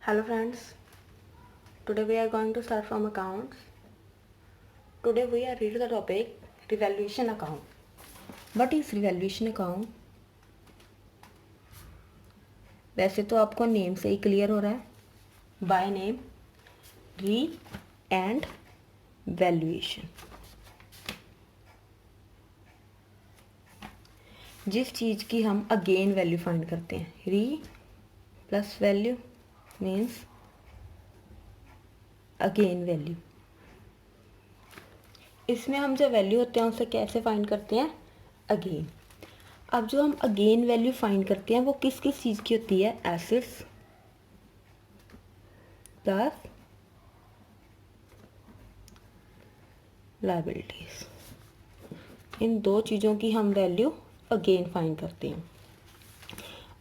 Hello friends, today we are going to start from accounts. Today we are reading the topic revaluation account. What is revaluation account? वैसे तो आपको name से ही clear हो रहा है, by name री and valuation. जिस चीज़ की हम अगेन वैल्यू फाइंड करते हैं, री plus value means again value. इसमें हम जो वैल्यू होते हैं उसे कैसे फाइंड करते हैं, अगेन। अब जो हम अगेन वैल्यू फाइंड करते हैं वो किस किस चीज़ की होती है, एसेट्स प्लस लायबिलिटीज। इन दो चीज़ों की हम वैल्यू अगेन फाइंड करते हैं।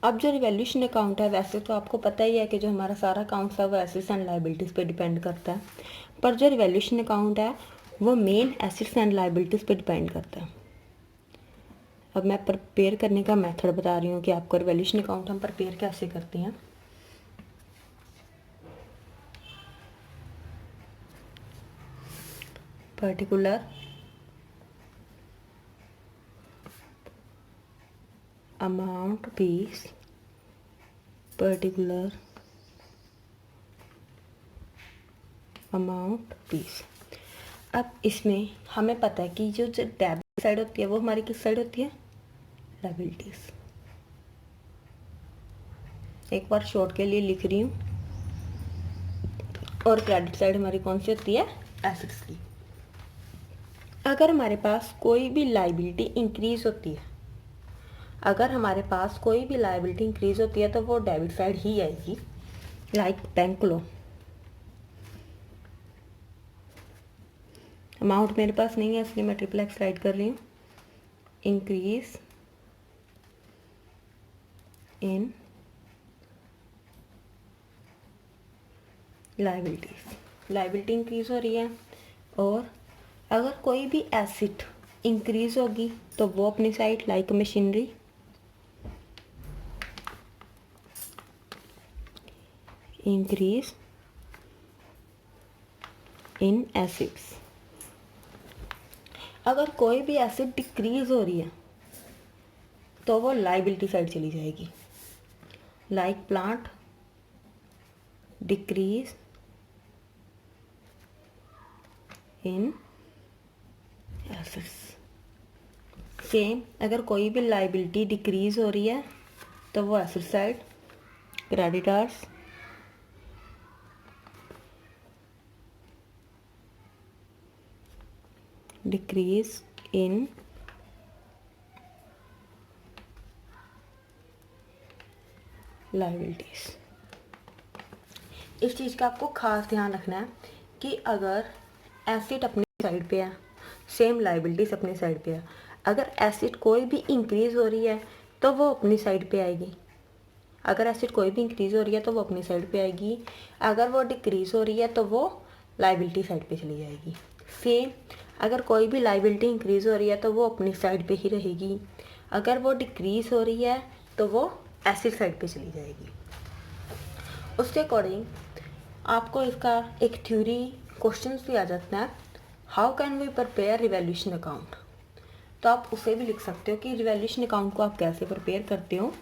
अब जो रिवैल्यूएशन अकाउंट है, वैसे तो आपको पता ही है कि जो हमारा सारा अकाउंट है वो एसेट्स एंड लायबिलिटीज़ पे डिपेंड करता है, पर जो रिवैल्यूएशन अकाउंट है वो मेन एसेट्स एंड लायबिलिटीज़ पे डिपेंड करता है। अब मैं प्रिपेयर करने का मेथड बता रही हूँ कि आपको रिवैल्यूएशन अकाउंट हम प्रिपेयर कैसे करते हैं। Particular amount piece, particular amount piece. अब इसमें हमें पता है कि जो डेबिट साइड होती है वो हमारी किस साइड होती है, लायबिलिटीज़। एक बार शॉर्ट के लिए लिख रही हूँ, और क्रेडिट साइड हमारी कौन सी होती है, एसेट्स की। अगर हमारे पास कोई भी लायबिलिटी इंक्रीज होती है, अगर हमारे पास कोई भी लायबिलिटी इंक्रीज होती है तो वो डेबिट साइड ही आएगी। लाइक बैंक लोन, अमाउंट मेरे पास नहीं है इसलिए मैं ट्रिपल एक्स राइट कर रही हूँ। Increase in liabilities, liability increase हो रही है। और अगर कोई भी एसेट इंक्रीज होगी तो वो अपनी side, like machinery, increase in assets. अगर कोई भी एसेट डिक्रीज हो रही है तो वो लायबिलिटी साइड चली जाएगी। Like plant decrease in assets. Same, अगर कोई भी लायबिलिटी डिक्रीज हो रही है तो वो asset side, creditors decrease in liabilities. इस चीज़ का आपको खास ध्यान रखना है कि अगर एसेट अपनी साइड पे है, सेम लायबिलिटीज अपनी साइड पे है। अगर एसेट कोई भी इंक्रीज हो रही है तो वो अपनी साइड पे आएगी। अगर एसेट कोई भी इंक्रीज हो रही है तो वो अपनी साइड पे आएगी। अगर वो डिक्रीज हो रही है तो वो लायबिलिटी साइड पे चली जाएगी। सेम, अगर कोई भी लायबिलिटी इंक्रीज हो रही है तो वो अपनी साइड पे ही रहेगी। अगर वो डिक्रीज हो रही है तो वो एसेट साइड पे चली जाएगी। उसके अकॉर्डिंग आपको इसका एक थ्योरी क्वेश्चन भी आ जाता है, how can we prepare revaluation account. तो आप उसे भी लिख सकते हो कि रिवैल्यूएशन अकाउंट को आप कैसे प्रिपेयर करते हो।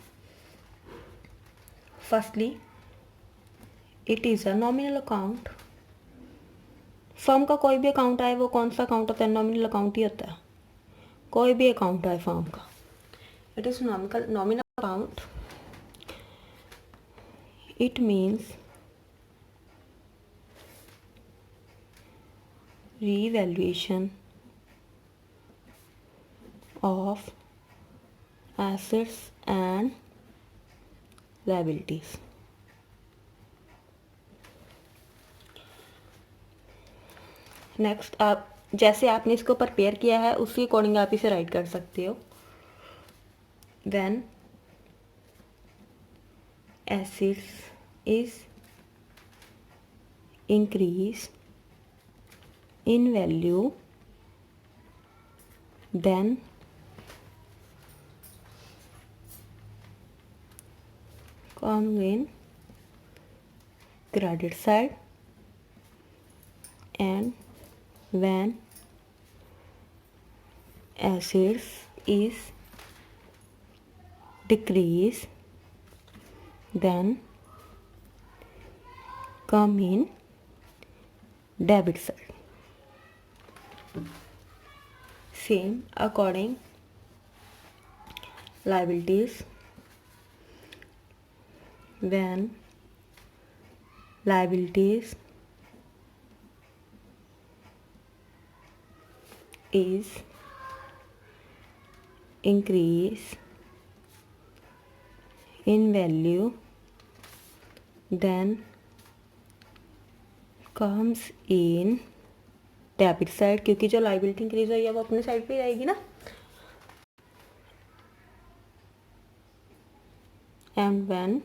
Firstly, it is a nominal account. Firm का कोई भी अकाउंट आए, वो कौन सा अकाउंट होता है, नॉमिनल अकाउंट ही होता है। कोई भी अकाउंट आए फर्म का, it is nominal account. It means revaluation of assets and liabilities। Next, आप जैसे आपने इसको प्रिपेयर किया है उसी अकॉर्डिंग आप इसे राइट कर सकते हो। When assets is increase in value then come in credit side, and when assets is decrease, then come in debit side. Same according liabilities, when liabilities is increase in value, then comes in debit side, क्योंकि जो liability increase हुई है वो अपने side पे ही आएगी ना. And when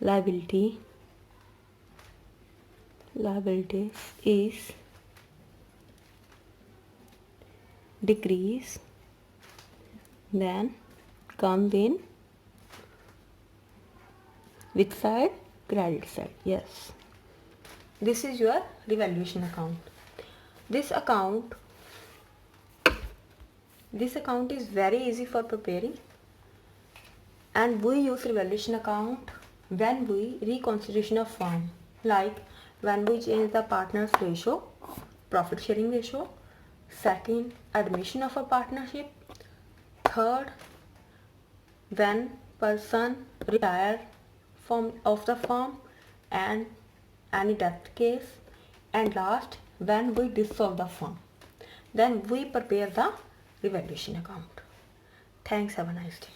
liability is decrease, then comes in which side? Credit side. Yes, this is your revaluation account. This account is very easy for preparing, and we use revaluation account when we reconstitution of firm, like when we change the partners ratio, profit sharing ratio, second, admission of a partnership, third, when person retire from of the firm and any death case, and last, when we dissolve the firm, then we prepare the revaluation account. Thanks, have a nice day.